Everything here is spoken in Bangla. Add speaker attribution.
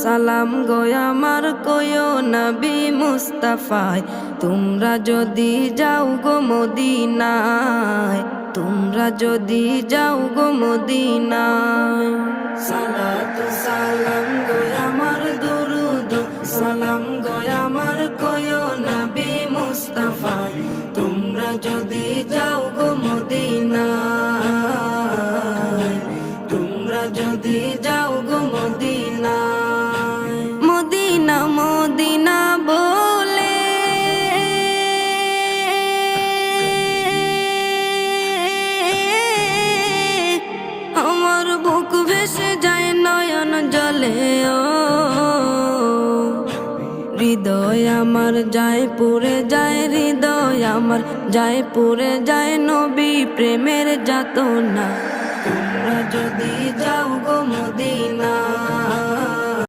Speaker 1: সালাম গো আমার কয়ো নবী মুস্তাফায়, তোমরা যদি যাও গো মদিনায়, তোমরা যদি যাও গো মদিনায়। সালাতু সালাম গো আমার দুরুদ সালাম গো আমার কয়ো নবী মুস্তাফায়, তোমরা যদি যাও গো মদিনায়, তোমরা যদি যাও গো মদিনায়। মদিনা মদিনা বলে আমার বুক ভেসে যায় নয়ন জলে, ও হৃদয় আমার যায় পুরে যায়, হৃদয় আমার যায় পুরে যায় নবী প্রেমের যাতনা, তোমরা যদি যাও গো মদিনা।